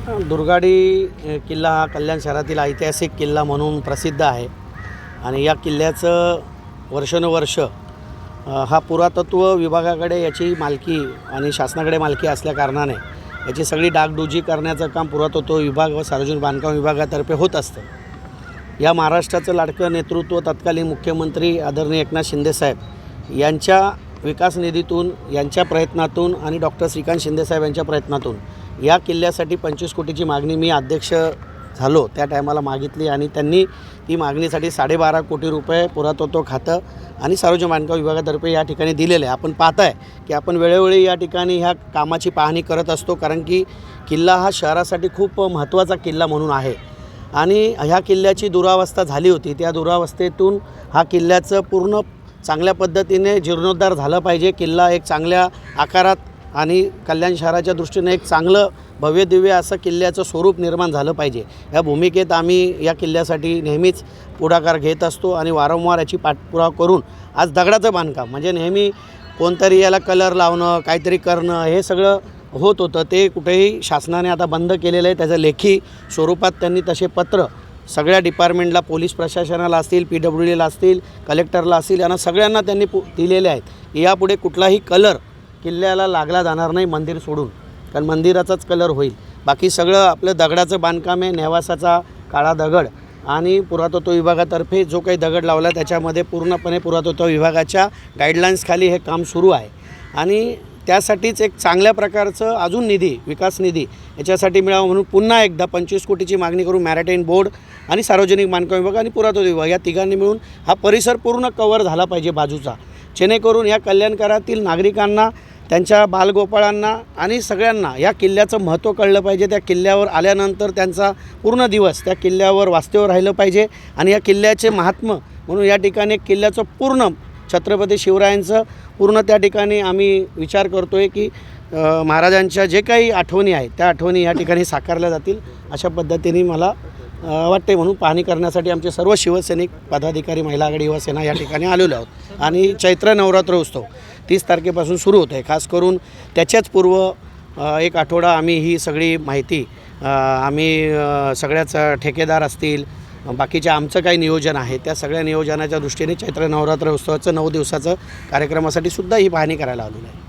दुर्गाडी किल्ला हा कल्याण शहरातील ऐतिहासिक किल्ला म्हणून प्रसिद्ध आहे आणि या किल्ल्याचं वर्षानुवर्ष हा पुरातत्व विभागाकडे याची मालकी आणि शासनाकडे मालकी असल्याकारणाने याची सगळी डागडुजी करण्याचं काम पुरातत्व विभाग व सार्वजनिक बांधकाम विभागातर्फे होत असतं। या महाराष्ट्राचं लाडकं नेतृत्व तत्कालीन मुख्यमंत्री आदरणीय एकनाथ शिंदेसाहेब यांच्या विकास निधीतून, यांच्या प्रयत्नातून आणि डॉक्टर श्रीकांत शिंदेसाहेब यांच्या प्रयत्नातून या किल्ल्यासाठी 25 कोटीची मागणी मी अध्यक्ष झालो त्या टायमाला मागितली आणि त्यांनी ती मागणीसाठी 12.5 कोटी रुपये पुरातत्व खातं आणि सार्वजनिक बांधकाम विभागातर्फे या ठिकाणी दिलेले आहे। आपण पाहताय की आपण वेळोवेळी या ठिकाणी ह्या कामाची पाहणी करत असतो, कारण की किल्ला हा शहरासाठी खूप महत्त्वाचा किल्ला म्हणून आहे आणि ह्या किल्ल्याची दुरावस्था झाली होती। त्या दुरावस्थेतून हा किल्ल्याचं पूर्ण चांगल्या पद्धतीने जीर्णोद्धार झालं पाहिजे। किल्ला एक चांगल्या आकारात आणि कल्याण शहराच्या दृष्टीने एक चांगलं भव्यदिव्य असं किल्ल्याचं स्वरूप निर्माण झालं पाहिजे, या भूमिकेत आम्ही या किल्ल्यासाठी नेहमीच पुढाकार घेत असतो आणि वारंवार याची पाठपुरावा करून आज दगडाचं बांधकाम म्हणजे नेहमी कोणतरी याला कलर लावणं, काहीतरी करणं हे सगळं होत होतं, ते कुठेही शासनाने आता बंद केलेलं आहे। त्याचं लेखी स्वरूपात त्यांनी तसे पत्र सगळ्या डिपार्टमेंटला, पोलीस प्रशासनाला असतील, PWDला असतील, कलेक्टरला असतील, यांना सगळ्यांना त्यांनी दिलेले आहेत। यापुढे कुठलाही कलर किल्ल्याला लागला जाणार नाही मंदिर सोडून, कारण मंदिराचाच कलर होईल। बाकी सगळं आपलं दगडाचं बांधकाम आहे, नेवासाचा काळा दगड आणि पुरातत्व विभागातर्फे जो काही दगड लावला त्याच्यामध्ये पूर्णपणे पुरातत्व विभागाच्या गाईडलाईन्सखाली हे काम सुरू आहे आणि त्यासाठीच एक चांगल्या प्रकारचं अजून निधी, विकास निधी याच्यासाठी मिळावं म्हणून पुन्हा एकदा 25 कोटीची मागणी करून मॅरिटाईम बोर्ड आणि सार्वजनिक बांधकाम विभाग आणि पुरातत्व विभाग या तिघांनी मिळून हा परिसर पूर्ण कव्हर झाला पाहिजे बाजूचा, जेणेकरून या कल्याणकारातील नागरिकांना, त्यांच्या बालगोपाळांना आणि सगळ्यांना या किल्ल्याचं महत्त्व कळलं पाहिजे। त्या किल्ल्यावर आल्यानंतर त्यांचा पूर्ण दिवस त्या किल्ल्यावर वास्तव्य राहिलं पाहिजे आणि या किल्ल्याचे महात्म्य म्हणून या ठिकाणी किल्ल्याचं पूर्ण छत्रपती शिवरायांचं पूर्ण त्या ठिकाणी आम्ही विचार करतो आहे की महाराजांच्या जे काही आठवणी आहेत त्या आठवणी या ठिकाणी साकारल्या जातील अशा पद्धतीने मला वाटते। म्हणून पाहणी करण्यासाठी आमचे सर्व शिवसैनिक पदाधिकारी, महिला आघाडी, युवासेना या ठिकाणी आलेलो आहोत आणि चैत्र नवरात्र उत्सव 30 तारखेपासून सुरू होत आहे। खास करून त्याच्याच पूर्व एक आठवडा आम्ही ही सगळी माहिती आम्ही सगळ्याच ठेकेदार असतील, बाकीचे आमचं काही नियोजन आहे त्या सगळ्या नियोजनाच्या दृष्टीने चैत्र नवरात्र उत्सवाचं 9 दिवसाचं कार्यक्रमासाठी सुद्धा ही पाहणी करायला आलेलो आहे।